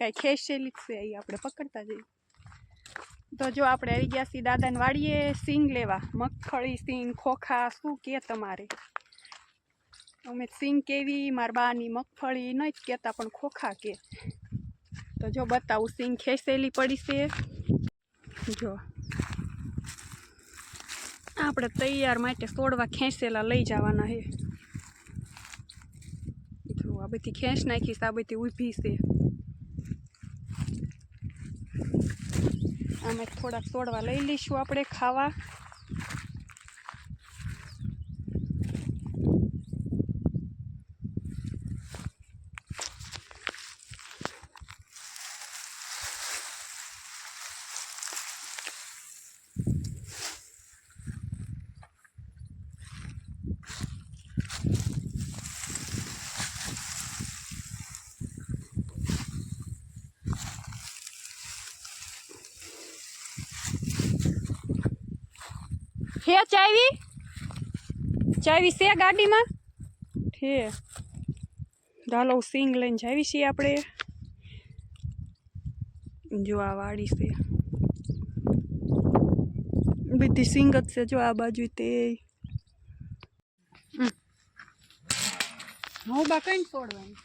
કાંઈ ખેંચેલી છે એ આપણે પકડતા જઈએ. તો જો આપણે આવી ગયા છીએ દાદાને વાડીએ સિંગ લેવા. મગફળી સિંગ ખોખા શું કે તમારે? અમે સિંગ કેવી મારા બાની મગફળી નહીં જ કહેતા પણ ખોખા કે. તો જો બતાવું સિંગ ખેંચેલી પડી છે. જો આપણે તૈયાર માટે છોડવા ખેંચેલા લઈ જવાના છે. જો આ બધી ખેંચ નાખીશ, આ બધી ઊભી છે. આમાં થોડાક છોડવા લઈ લઈશું આપણે ખાવા. હે ચાવી છે ગાડીમાં? હે ચાલો સિંગ લઈને જાવી છીએ આપણે. જો આ વાડી છે, બધી સિંગ જ છે. જો આ બાજુ તે હું બા કઈ છોડવાની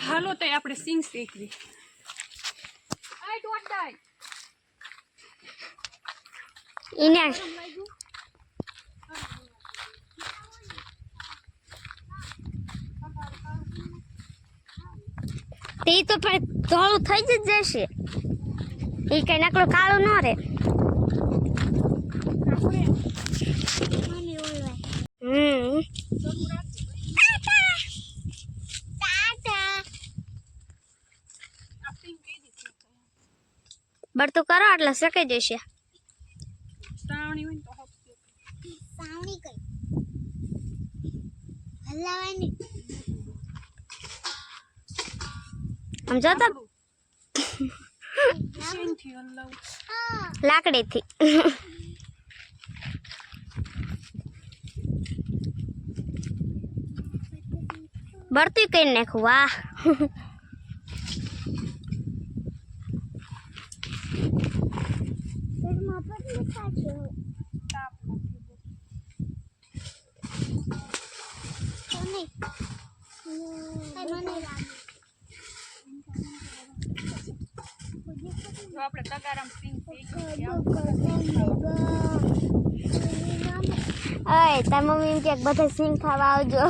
હાલો તો આપણે સિંગ શેકવી. તે તો પણ ધોળું થઈ જ જશે. એ કઈ નકલો કાળો ન રે. બરતું કરો એટલે શેકાઈ જશે. સાવણી હોય તો સાવણી કઈ હલાવાની સમજો તો લાકડીથી બરતું કઈ નાખું. વાહ આપણે તગારામ સિંગ તાર મમ્મી એમ કે બધા સિંગ ખાવા આવજો.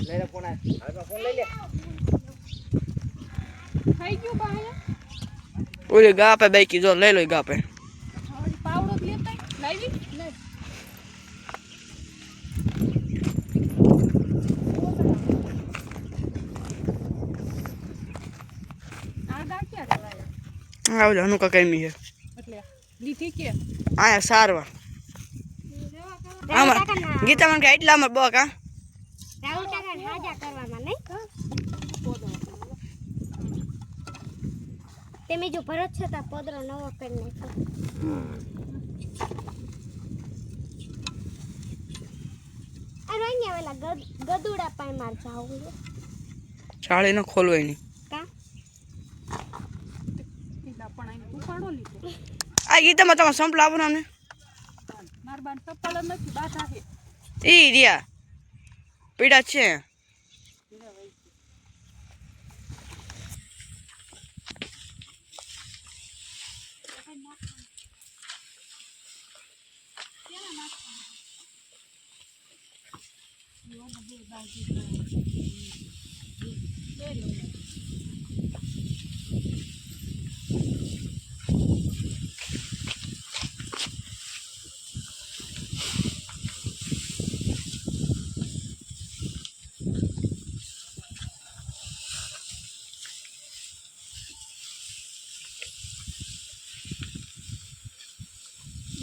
લેલે ફોન આ ફોન લઈ લે. થઈ ગયું બહાર ઓલી ગા પે બાઈકી જો લઈ લો ગા પે. પાવડો લેતા લાવી લે. આ ગા ક્યાં રહેવાય? આ ઓલા અનુકા કેમી હે એટલે લીધી કે આયા સારવા આમાં ગીતા મને કે એટલામાં બો કા રાહુલ કાકા હાજા કરવામાં નહીં તમે જો ભરત છે તા પદરો નવો કરી નાખો. અરે અહીંયા વેલા ગદુડા પાય માર જાવું ચાળી ન ખોલવાય નહીં. કા ઈલા પણ આને ઉપાડો લીધો આ ગીતામાં તમે સંપ લાવો ને અમને. મારબાન ચપ્પલ જ નથી બાધા છે ઈ રહ્યા પીડા છે.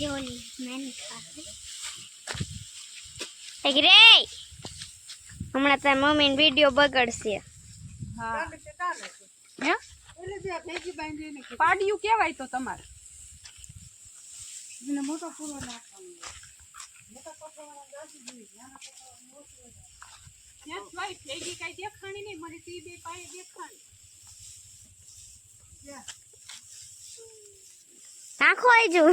યોની મેની ખાતે રે હમણાં તાર મમ્મીને વિડિયો બગડશે. હા હે પાડિયું કેવાય તો તમારે ભેગી કઈ દેખાણી નહીં મને તી બે પાયે દેખાણી નાખો આઈજો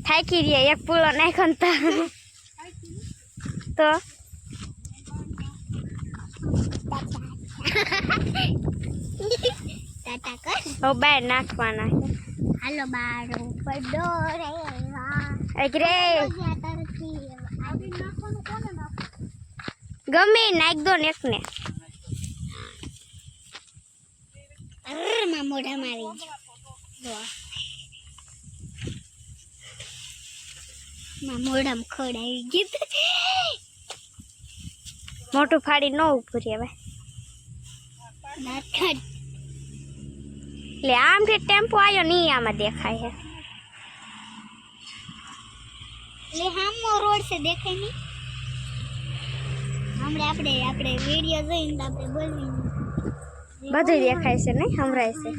થાકી રહ્યા એક પૂળો નાખો ને તો બહાર નાખવાના હાલો બાર પડો રે ગમે નાખ દો ને એકને મોઢા મારી મોઢામાં ખોડાવી ગયું મોટું ફાડી ન ઉભું રે હવે એટલે આમ કે ટેમ્પો આવ્યો નહીં આમાં દેખાય છે એટલે હામો રોડ છે દેખાય નહીં હમણાં આપણે વિડિયો જોઈને તો આપણે બોલવી બધું દેખાય છે નહીં સંભળાય છે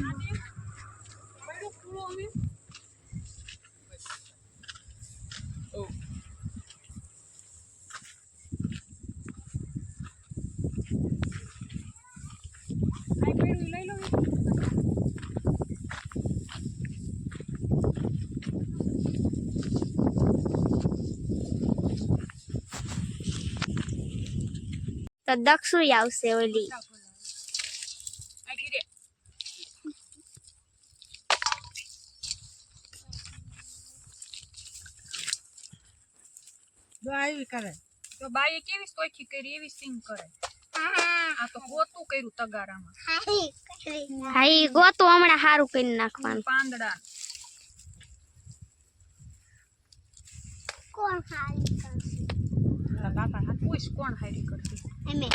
તો દક્ષુ આવશે ઓલી તો બાઈએ કેવી સોખી કરી એવી સિંગ કરે આ તો ગોતું કર્યું તગારામાં હા ઈ ગોતું હમણાં સારું કરી નાખવાનું પાંદડા કોણ હારી કરશે બાપા હા પૂછ કોણ હારી કરતી એમે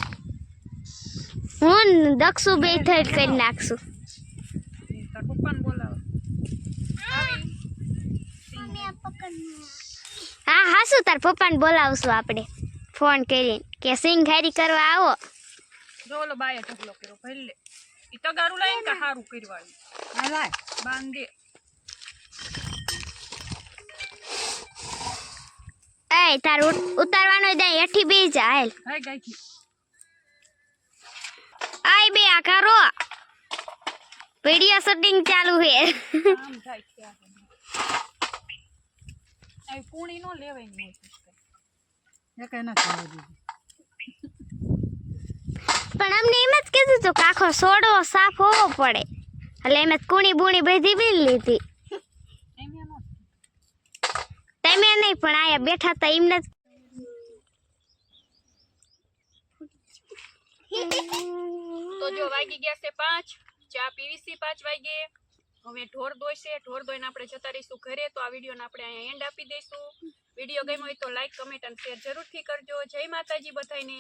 હું દક્ષુ બે થઈ કરી નાખશું તાર પપ્પાને બોલાવો હા હાસુ તાર પપ્પાને બોલાવશું આપણે ફોન કરીને કે સિંગ હારી કરવા આવો જો ઓલો બાએ ઢગલો કર્યો ભલે લે ઈ તગારું લઈને કે હારું કરવાયું હા લાય બાંધે એ તાર ઉતારવાનો દે એઠી બે જા હાલ ગાય ગાય આય બે આ કરો વિડિયો શૂટિંગ ચાલુ છે આમ જાય છે આ પૂણી નો લેવાય નહીં પણ અમને એમ જ કીધું તું કે આખો સોડો સાફ હોવો પડે એટલે એમ જ કુણી બુણી બધી બી લીધી તમે નહીં પણ આયા બેઠા હતા એમને તો જો વાગી ગયા છે 5 ચા પીવીસી 5 વાગે હવે ઢોર દોઈશે ઢોર દોઈને આપણે જતા રહીશું ઘરે તો આ વિડીયોને આપણે અહીંયા એન્ડ આપી દઈશું વિડીયો ગમ્યો હોય તો લાઈક કમેન્ટ અને શેર જરૂરથી કરજો જય માતાજી બધાને